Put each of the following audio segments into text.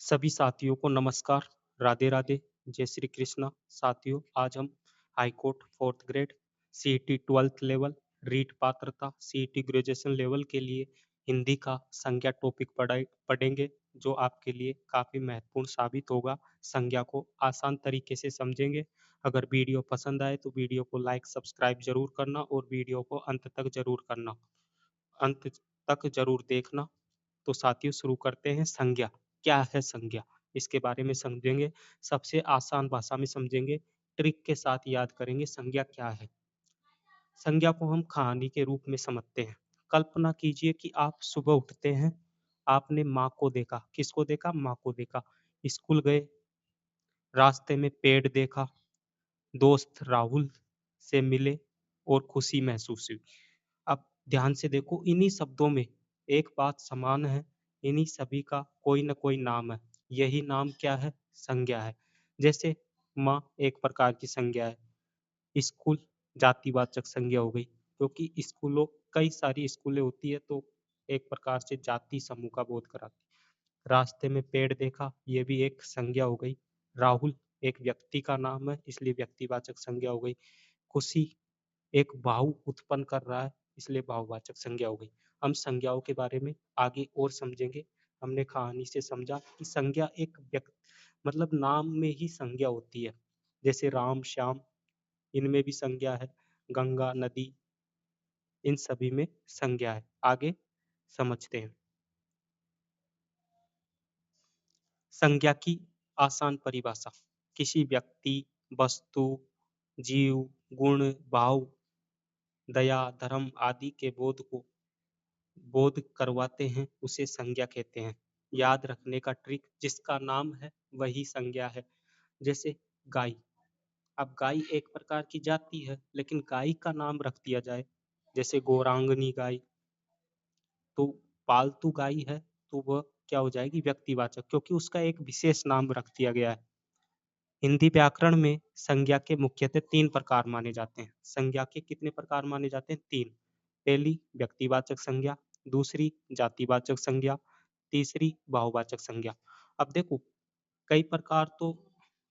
सभी साथियों को नमस्कार, राधे राधे, जय श्री कृष्णा। साथियों, आज हम high court fourth grade, CET 12th level, REET पात्रता, सीईटी ग्रेजुएशन लेवल के लिए हिंदी का संज्ञा टॉपिक पढ़ेंगे, जो आपके लिए काफ़ी महत्वपूर्ण साबित होगा। संज्ञा को आसान तरीके से समझेंगे। अगर वीडियो पसंद आए तो वीडियो को लाइक सब्सक्राइब जरूर करना और वीडियो को अंत तक जरूर करना, अंत तक जरूर देखना। तो साथियों, शुरू करते हैं। संज्ञा क्या है? संज्ञा, इसके बारे में समझेंगे। सबसे आसान भाषा में समझेंगे, ट्रिक के साथ याद करेंगे संज्ञा क्या है। संज्ञा को हम कहानी के रूप में समझते हैं। कल्पना कीजिए कि आप सुबह उठते हैं, आपने माँ को देखा। किसको देखा? माँ को देखा। स्कूल गए, रास्ते में पेड़ देखा, दोस्त राहुल से मिले और खुशी महसूस हुई। अब ध्यान से देखो, इन्हीं शब्दों में एक बात समान है। इन्हीं सभी का कोई न कोई नाम है। यही नाम क्या है? संज्ञा है। जैसे माँ एक प्रकार की संज्ञा है, स्कूल जातिवाचक संज्ञा हो गई, क्योंकि स्कूलों कई सारी स्कूलें होती है तो एक प्रकार से जाति समूह का बोध कराती। रास्ते में पेड़ देखा, ये भी एक संज्ञा हो गई। राहुल एक व्यक्ति का नाम है, इसलिए व्यक्तिवाचक संज्ञा हो गई। खुशी एक भाव उत्पन्न कर रहा है, इसलिए भाववाचक संज्ञा हो गई। हम संज्ञाओं के बारे में आगे और समझेंगे। हमने कहानी से समझा कि संज्ञा एक व्यक्ति मतलब नाम में ही संज्ञा होती है। जैसे राम, श्याम, इनमें भी संज्ञा है। गंगा, नदी, इन सभी में संज्ञा है। आगे समझते हैं। संज्ञा की आसान परिभाषा: किसी व्यक्ति, वस्तु, जीव, गुण, भाव, दया, धर्म आदि के बोध करवाते हैं, उसे संज्ञा कहते हैं। याद रखने का ट्रिक: जिसका नाम है वही संज्ञा है। जैसे गाय। अब गाय एक प्रकार की जाति है, लेकिन गाय का नाम रख दिया जाए, जैसे गौरांगनी गाय, तो पालतू गाय है, तो वह क्या हो जाएगी? व्यक्तिवाचक, क्योंकि उसका एक विशेष नाम रख दिया गया है। हिंदी व्याकरण में संज्ञा के मुख्यतः 3 प्रकार माने जाते हैं। संज्ञा के कितने प्रकार माने जाते हैं? 3। पहली व्यक्तिवाचक संज्ञा, दूसरी जातिवाचक संज्ञा, तीसरी भाववाचक संज्ञा। अब देखो, कई प्रकार तो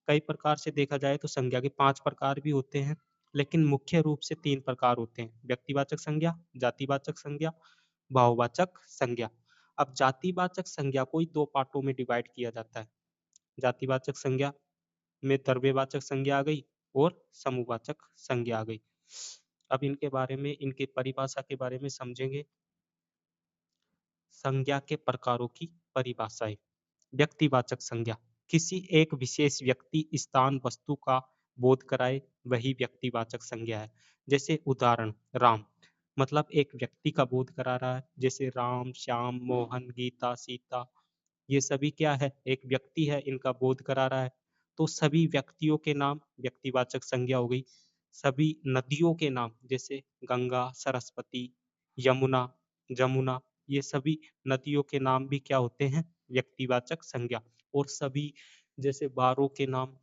कई प्रकार से देखा जाए तो संज्ञा के 5 प्रकार भी होते हैं, लेकिन मुख्य रूप से 3 प्रकार होते हैं: व्यक्तिवाचक संज्ञा, जातिवाचक संज्ञा, भाववाचक संज्ञा। अब जातिवाचक संज्ञा को ही 2 पार्टों में डिवाइड किया जाता है। जातिवाचक संज्ञा में द्रव्यवाचक संज्ञा आ गई और समूहवाचक संज्ञा आ गई। अब इनके बारे में, इनकी परिभाषा के बारे में समझेंगे। संज्ञा के प्रकारों की परिभाषाएं। व्यक्तिवाचक संज्ञा: किसी एक विशेष व्यक्ति, स्थान, वस्तु का बोध कराए, वही व्यक्तिवाचक संज्ञा है। जैसे उदाहरण, राम मतलब एक व्यक्ति का बोध करा रहा है। जैसे राम, श्याम, मोहन, गीता, सीता, ये सभी क्या है? एक व्यक्ति है, इनका बोध करा रहा है। तो सभी व्यक्तियों के नाम व्यक्तिवाचक संज्ञा हो गई। सभी नदियों के नाम, जैसे गंगा, सरस्वती, यमुना, जमुना, ये सभी नदियों के नाम भी क्या होते हैं? व्यक्तिवाचक संज्ञा। और सभी जैसे वारों के नाम,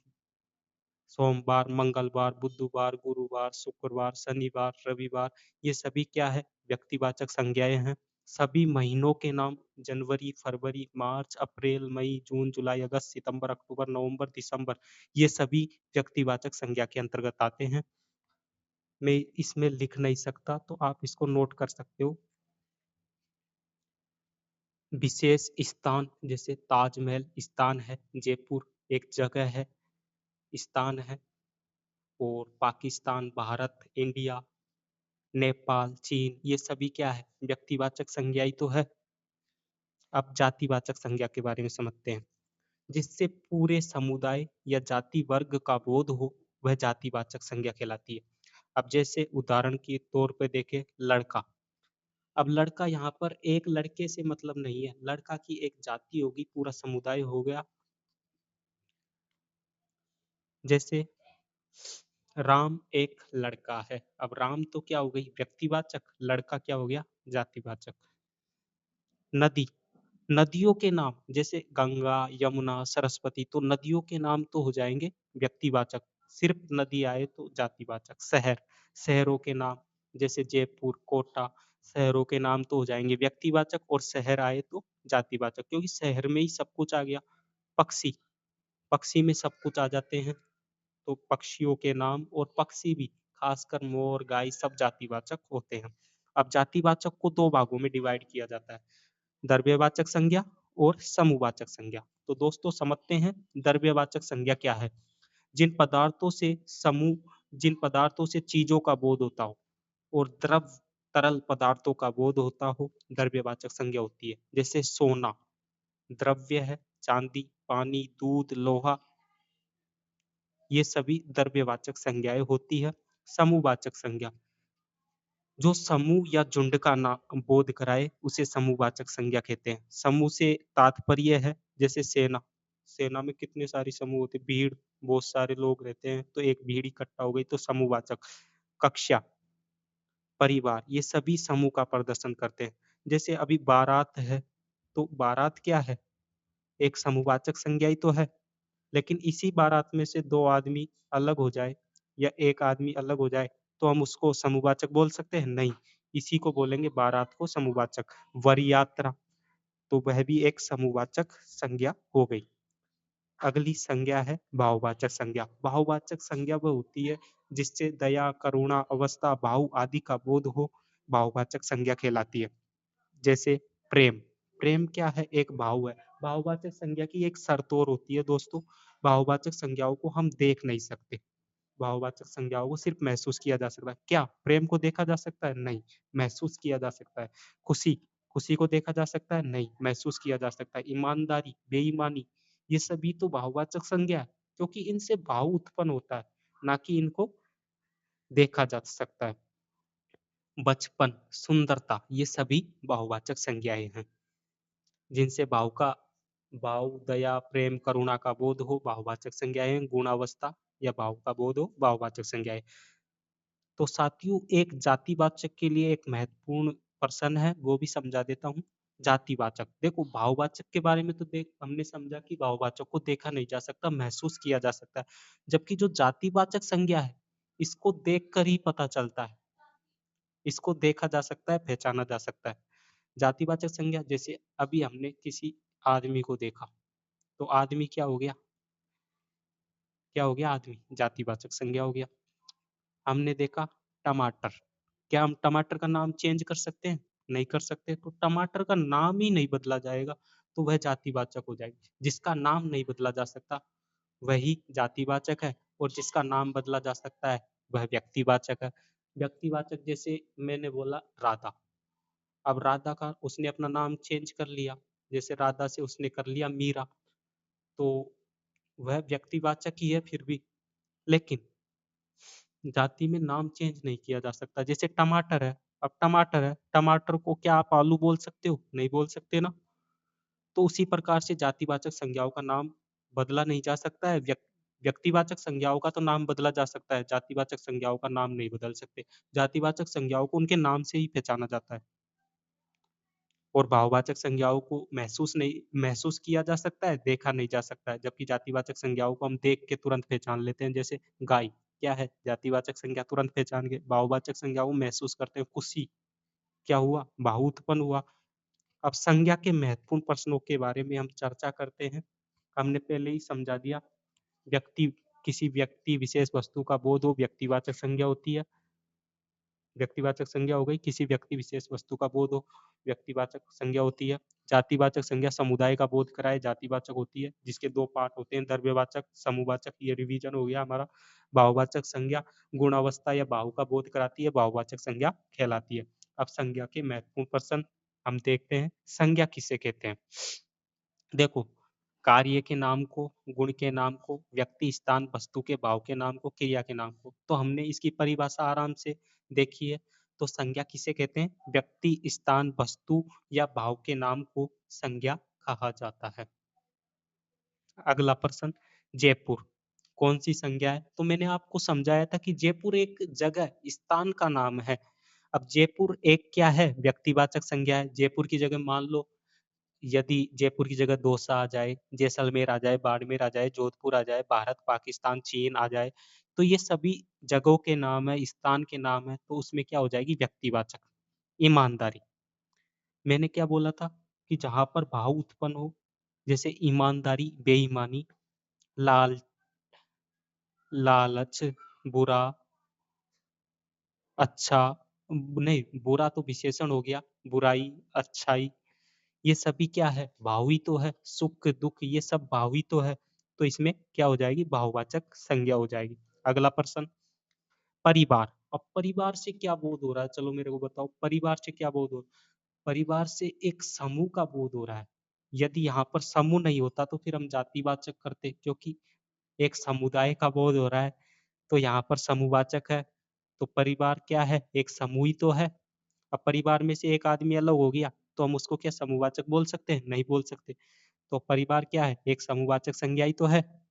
सोमवार, मंगलवार, बुधवार, गुरुवार, शुक्रवार, शनिवार, रविवार, ये सभी क्या है? व्यक्तिवाचक संज्ञाएं हैं। सभी महीनों के नाम, जनवरी, फरवरी, मार्च, अप्रैल, मई, जून, जुलाई, अगस्त, सितंबर, अक्टूबर, नवंबर, दिसंबर, ये सभी व्यक्तिवाचक संज्ञा के अंतर्गत आते हैं। मैं इसमें लिख नहीं सकता, तो आप इसको नोट कर सकते हो। विशेष स्थान, जैसे ताजमहल स्थान है, जयपुर एक जगह है, स्थान है। और पाकिस्तान, भारत, इंडिया, नेपाल, चीन, ये सभी क्या है? व्यक्तिवाचक संज्ञा ही तो है। अब जातिवाचक संज्ञा के बारे में समझते हैं। जिससे पूरे समुदाय या जाति वर्ग का बोध हो, वह जातिवाचक संज्ञा कहलाती है। अब जैसे उदाहरण के तौर पे देखें, लड़का। अब लड़का यहाँ पर एक लड़के से मतलब नहीं है, लड़का की एक जाति होगी, पूरा समुदाय हो गया। जैसे राम एक लड़का है। अब राम तो क्या हो गई? व्यक्तिवाचक। लड़का क्या हो गया? जातिवाचक। नदी, नदियों के नाम, जैसे गंगा, यमुना, सरस्वती, तो नदियों के नाम तो हो जाएंगे व्यक्तिवाचक। सिर्फ नदी आए तो जातिवाचक। शहर, शहरों के नाम, जैसे जयपुर, कोटा, शहरों के नाम तो हो जाएंगे व्यक्तिवाचक, और शहर आए तो जातिवाचक, क्योंकि शहर में ही सब कुछ आ गया। पक्षी, पक्षी में सब कुछ आ जाते हैं, तो पक्षियों के नाम और पक्षी भी खासकर मोर, गाय सब जातिवाचक होते हैं। अब जातिवाचक को दो भागों में डिवाइड किया जाता है, द्रव्यवाचक संज्ञा और समूहवाचक संज्ञा। तो दोस्तों समझते हैं द्रव्यवाचक संज्ञा क्या है। जिन पदार्थों से चीजों का बोध होता हो और द्रव तरल पदार्थों का बोध होता हो, द्रव्यवाचक संज्ञा होती है। जैसे सोना द्रव्य है, चांदी, पानी, दूध, लोहा, ये सभी द्रव्यवाचक संज्ञाएं होती है। समूहवाचक संज्ञा, जो समूह या झुंड का नाम बोध कराए उसे समूहवाचक संज्ञा कहते हैं। समूह से तात्पर्य है जैसे सेना, सेना में कितने सारे समूह होते, भीड़, बहुत सारे लोग रहते हैं तो एक भीड़ इकट्ठा हो गई तो समूहवाचक। कक्षा, परिवार, ये सभी समूह का प्रदर्शन करते हैं। जैसे अभी बारात है, तो बारात क्या है, एक समूहवाचक संज्ञा ही तो है। लेकिन इसी बारात में से दो आदमी अलग हो जाए या एक आदमी अलग हो जाए तो हम उसको समूहवाचक बोल सकते हैं? नहीं, इसी को बोलेंगे बारात को समूहवाचक। वर यात्रा, तो वह भी एक समूहवाचक संज्ञा हो गई। अगली संज्ञा है भाववाचक संज्ञा। भाववाचक संज्ञा वह होती है जिससे दया, करुणा, अवस्था, भाव आदि का बोध हो, भाववाचक संज्ञा कहलाती है। जैसे प्रेम, प्रेम क्या है, एक भाव है। भाववाचक संज्ञा की एक शर्त और होती है दोस्तों, भाववाचक संज्ञाओं को हम देख नहीं सकते, भाववाचक संज्ञाओं को सिर्फ महसूस किया जा सकता है। क्या प्रेम को देखा जा सकता है? नहीं, महसूस किया जा सकता है। खुशी, खुशी को देखा जा सकता है? नहीं, महसूस किया जा सकता है। ईमानदारी, बेईमानी, ये सभी तो भाववाचक संज्ञा है, क्योंकि इनसे भाव उत्पन्न होता है, ना कि इनको देखा जा सकता है। बचपन, सुंदरता, ये सभी भाववाचक संज्ञाएं हैं जिनसे भाव, दया, प्रेम, करुणा का बोध हो, भाववाचक संज्ञाएं। गुणावस्था या भाव का बोध हो, भाववाचक संज्ञाएं। तो साथियों एक जातिवाचक के लिए एक महत्वपूर्ण प्रश्न है, वो भी समझा देता हूँ। जातिवाचक, देखो भाववाचक के बारे में तो देख हमने समझा कि भाववाचक को देखा नहीं जा सकता, महसूस किया जा सकता है, जबकि जो जातिवाचक संज्ञा है इसको देख कर ही पता चलता है, इसको देखा जा सकता है, पहचाना जा सकता है। जातिवाचक संज्ञा, जैसे अभी हमने किसी आदमी को देखा, तो आदमी क्या हो गया, क्या हो गया, आदमी, जातिवाचक संज्ञा हो गया। हमने देखा टमाटर, क्या हम टमाटर का नाम चेंज कर सकते हैं? नहीं कर सकते, तो टमाटर का नाम ही नहीं बदला जाएगा तो वह जातिवाचक हो जाएगी। जिसका नाम नहीं बदला जा सकता वही जातिवाचक है, और जिसका नाम बदला जा सकता है वह व्यक्तिवाचक है। व्यक्तिवाचक, जैसे मैंने बोला राधा, अब राधा का उसने अपना नाम चेंज कर लिया, जैसे राधा से उसने कर लिया मीरा, तो वह व्यक्तिवाचक ही है फिर भी, लेकिन जाति में नाम चेंज नहीं किया जा सकता। जैसे टमाटर है, अब टमाटर है, टमाटर को क्या आप आलू बोल सकते हो? नहीं बोल सकते ना। तो उसी प्रकार से जातिवाचक संज्ञाओं का नाम बदला नहीं जा सकता है। व्यक्तिवाचक संज्ञाओं का तो नाम बदला जा सकता है, जातिवाचक संज्ञाओं का नाम नहीं बदल सकते। जातिवाचक संज्ञाओं को उनके नाम से ही पहचाना जाता है, और भाववाचक संज्ञाओं को महसूस किया जा सकता है, देखा नहीं जा सकता है। जबकि जातिवाचक संज्ञाओं को हम देख के तुरंत पहचान लेते हैं। जैसे गाय क्या है, जातिवाचक संज्ञा, तुरंत पहचान गए। भाववाचक संज्ञाओं महसूस करते हैं, खुशी, क्या हुआ, भाव उत्पन्न हुआ। अब संज्ञा के महत्वपूर्ण प्रश्नों के बारे में हम चर्चा करते हैं। हमने पहले ही समझा दिया, व्यक्ति, किसी व्यक्ति विशेष वस्तु का बोध हो, व्यक्तिवाचक संज्ञा होती है। व्यक्तिवाचक संज्ञा हो गई, किसी व्यक्ति विशेष वस्तु का बोध हो, व्यक्तिवाचक संज्ञा होती है। जातिवाचक संज्ञा समुदाय का बोध कराए, जातिवाचक होती है, जिसके दो पार्ट होते हैं, द्रव्यवाचक, समूहवाचक, ये रिवीजन हो गया हमारा। भाववाचक संज्ञा गुण अवस्था या भाव का बोध कराती है, भाववाचक संज्ञा कहलाती है। अब संज्ञा के महत्वपूर्ण प्रश्न हम देखते हैं। संज्ञा किसे कहते हैं? देखो, कार्य के नाम को, गुण के नाम को, व्यक्ति, स्थान, वस्तु के भाव के नाम को, क्रिया के नाम को, तो हमने इसकी परिभाषा आराम से देखी है। तो संज्ञा किसे कहते हैं? व्यक्ति, स्थान, वस्तु या भाव के नाम को संज्ञा कहा जाता है। अगला प्रश्न, जयपुर कौन सी संज्ञा है? तो मैंने आपको समझाया था कि जयपुर एक जगह, स्थान का नाम है। अब जयपुर एक क्या है? व्यक्तिवाचक संज्ञा है। जयपुर की जगह मान लो, यदि जयपुर की जगह दौसा आ जाए, जैसलमेर आ जाए, बाड़मेर आ जाए, जोधपुर आ जाए, भारत, पाकिस्तान, चीन आ जाए, तो ये सभी जगहों के नाम है, स्थान के नाम है, तो उसमें क्या हो जाएगी? व्यक्तिवाचक। ईमानदारी, मैंने क्या बोला था कि जहां पर भाव उत्पन्न हो, जैसे ईमानदारी, बेईमानी, लाल लालच, बुरा, अच्छा, नहीं बुरा तो विशेषण हो गया, बुराई, अच्छाई, ये सभी क्या है? भाव ही तो है। सुख, दुःख ये सब भाव ही तो है। तो इसमें क्या हो जाएगी? भाववाचक संज्ञा हो जाएगी। अगला प्रश्न, परिवार। अब परिवार से क्या बोध हो रहा है? चलो मेरे को बताओ, परिवार से क्या बोध हो? परिवार से एक समूह का बोध हो रहा है। यदि यहाँ पर समूह नहीं होता तो फिर हम जातिवाचक करते, क्योंकि एक समुदाय का बोध हो रहा है, तो यहाँ पर समूहवाचक है। तो परिवार क्या है? एक समूह ही तो है। अब परिवार में से एक आदमी अलग हो गया तो हम उसको क्या समूहवाचक बोल सकते हैं? नहीं बोल सकते। तो परिवार क्या है? एक समूहवाचक संज्ञा ही तो है।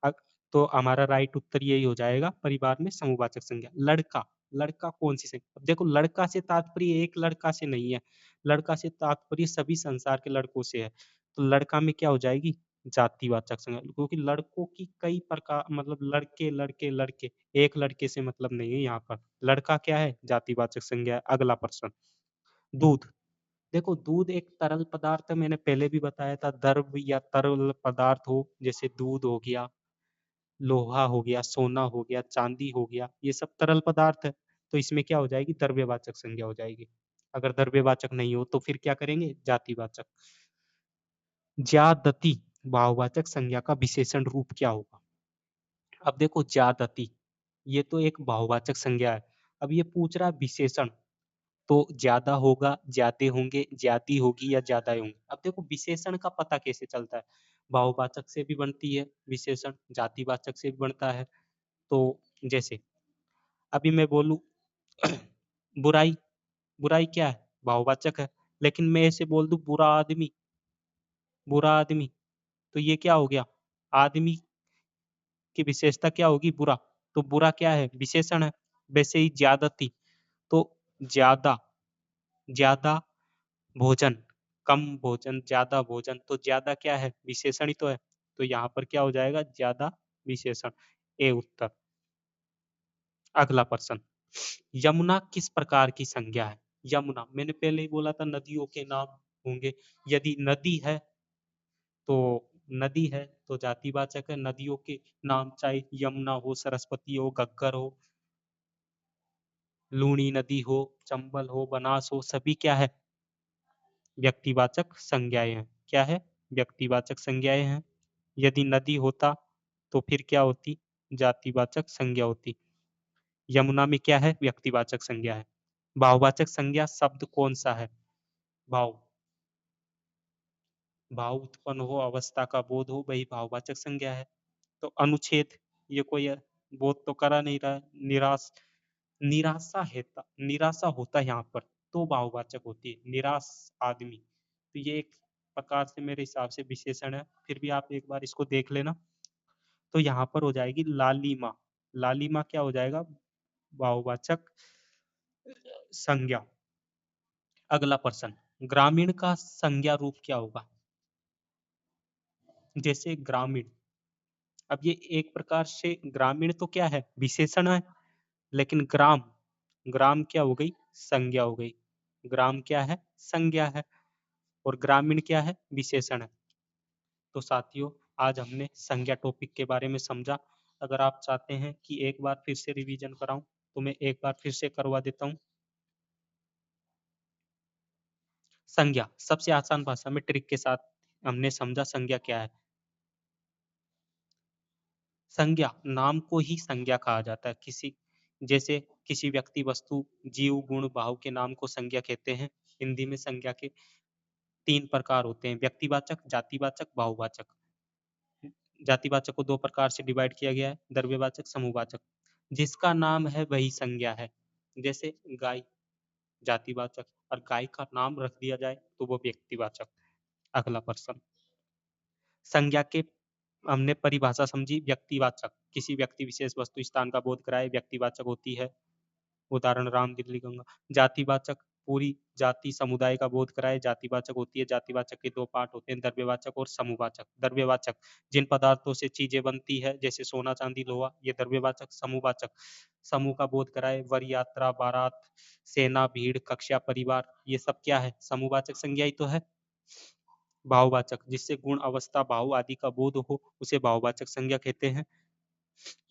अ- तो हमारा राइट उत्तर यही हो जाएगा, परिवार में समूहवाचक संज्ञा। लड़का, लड़का कौन सी संज्ञा? अब देखो, लड़का से तात्पर्य एक लड़का से नहीं है, लड़का से तात्पर्य सभी संसार के लड़कों से है। तो लड़का में क्या हो जाएगी? जातिवाचक संज्ञा, क्योंकि लड़कों की कई प्रकार, मतलब लड़के लड़के लड़के, एक लड़के से मतलब नहीं है यहाँ पर। लड़का क्या है? जातिवाचक संज्ञा है। अगला प्रश्न, दूध। देखो, दूध एक तरल पदार्थ है, मैंने पहले भी बताया था। द्रव या तरल पदार्थ हो, जैसे दूध हो गया, लोहा हो गया, सोना हो गया, चांदी हो गया, ये सब तरल पदार्थ है। तो इसमें क्या हो जाएगी? द्रव्यवाचक संज्ञा हो जाएगी। अगर द्रव्यवाचक नहीं हो तो फिर क्या करेंगे? जातिवाचक। ज्यादती, भाववाचक संज्ञा का विशेषण रूप क्या होगा? अब देखो, ज्यादती ये तो एक भाववाचक संज्ञा है। अब ये पूछ रहा है विशेषण, तो ज्यादा होगा, ज्यादे होंगे, ज्यादी होगी या ज्यादा होंगे। अब देखो, विशेषण का पता कैसे चलता है? भाववाचक से भी बनती है विशेषण, जातिवाचक से भी बनता है। तो जैसे अभी मैं बोलूं बुराई, बुराई क्या है? भाववाचक है। लेकिन मैं ऐसे बोल दूं बुरा आदमी, बुरा आदमी, तो ये क्या हो गया? आदमी की विशेषता क्या होगी? बुरा। तो बुरा क्या है? विशेषण है। वैसे ही ज्यादती, तो ज्यादा, ज्यादा भोजन, कम भोजन, ज्यादा भोजन, तो ज्यादा क्या है? विशेषण ही तो है। तो यहाँ पर क्या हो जाएगा? ज्यादा विशेषण। ए उत्तर। अगला प्रश्न, यमुना किस प्रकार की संज्ञा है? यमुना, मैंने पहले ही बोला था नदियों के नाम होंगे। यदि नदी है तो, नदी है तो जातिवाचक है। नदियों के नाम चाहे यमुना हो, सरस्वती हो, घग्गर हो, लूनी नदी हो, चंबल हो, बनास हो, सभी क्या है? व्यक्तिवाचक संज्ञाएं हैं। क्या है? व्यक्तिवाचक संज्ञाएं हैं। यदि नदी होता तो फिर क्या होती? जातिवाचक संज्ञा होती। यमुना में क्या है? व्यक्तिवाचक संज्ञा है। भाववाचक संज्ञा शब्द कौन सा है? भाव, भाव उत्पन्न हो, अवस्था का बोध हो, वही भाववाचक संज्ञा है। तो अनुच्छेद, ये कोई बोध तो करा नहीं रहा है। निराश, निराशा है, निराशा होता है यहाँ पर, तो भाववाचक होती है। निराश आदमी, तो ये एक प्रकार से मेरे हिसाब से विशेषण है। फिर भी आप एक बार इसको देख लेना। तो यहाँ पर हो जाएगी लालिमा। लालिमा क्या हो जाएगा? भाववाचक संज्ञा। अगला प्रश्न, ग्रामीण का संज्ञा रूप क्या होगा? जैसे ग्रामीण, अब ये एक प्रकार से ग्रामीण तो क्या है? विशेषण है। लेकिन ग्राम, ग्राम क्या हो गई? संज्ञा हो गई। ग्राम क्या है? संज्ञा है। और ग्रामीण क्या है? विशेषण है। तो साथियों, आज हमने संज्ञा टॉपिक के बारे में समझा। अगर आप चाहते हैं कि एक बार फिर से रिवीजन कराऊं तो मैं एक बार फिर से करवा देता हूं। संज्ञा सबसे आसान भाषा में ट्रिक के साथ हमने समझा संज्ञा क्या है। संज्ञा, नाम को ही संज्ञा कहा जाता है। किसी, जैसे किसी व्यक्ति, वस्तु, जीव, गुण, भाव के नाम को संज्ञा कहते हैं। हिंदी में संज्ञा के तीन प्रकार होते हैं, व्यक्तिवाचक, जातिवाचक, भाववाचक। जातिवाचक को दो प्रकार से डिवाइड किया गया है, द्रव्यवाचक, समूहवाचक। जिसका नाम है वही संज्ञा है। जैसे गाय, जातिवाचक, और गाय का नाम रख दिया जाए तो वो व्यक्तिवाचक। अगला प्रश्न, संज्ञा के हमने परिभाषा समझी। व्यक्तिवाचक, किसी व्यक्ति, विशेष, वस्तु, स्थान का बोध कराए, व्यक्तिवाचक होती है। उदाहरण राम, दिल्ली, गंगा। जातिवाचक, पूरी जाति, समुदाय का बोध कराए, जातिवाचक होती है। जातिवाचक के दो पार्ट होते हैं, द्रव्यवाचक और समूहवाचक। द्रव्यवाचक, जिन पदार्थों से चीजें बनती है, जैसे सोना, चांदी, लोहा, ये द्रव्यवाचक। समूहवाचक, समूह का बोध कराए, वर, यात्रा, बारात, सेना, भीड़, कक्षा, परिवार, ये सब क्या है? समूहवाचक संज्ञा ही तो है। भाववाचक, जिससे गुण, अवस्था, भाव आदि का बोध हो, उसे भाववाचक संज्ञा कहते हैं।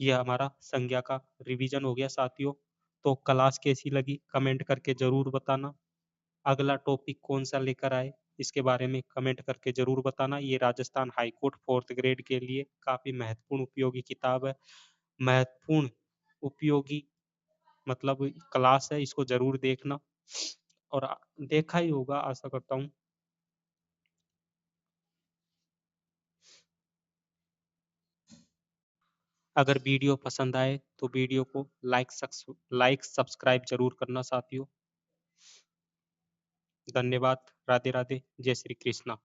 यह हमारा संज्ञा का रिवीजन हो गया साथियों। तो क्लास कैसी लगी कमेंट करके जरूर बताना। अगला टॉपिक कौन सा लेकर आए इसके बारे में कमेंट करके जरूर बताना। ये Rajasthan high court 4th grade के लिए काफी महत्वपूर्ण उपयोगी किताब है। महत्वपूर्ण उपयोगी मतलब क्लास है, इसको जरूर देखना। और देखा ही होगा आशा करता हूँ। अगर वीडियो पसंद आए तो वीडियो को लाइक सब्सक्राइब जरूर करना साथियों। धन्यवाद। राधे राधे। जय श्री कृष्णा।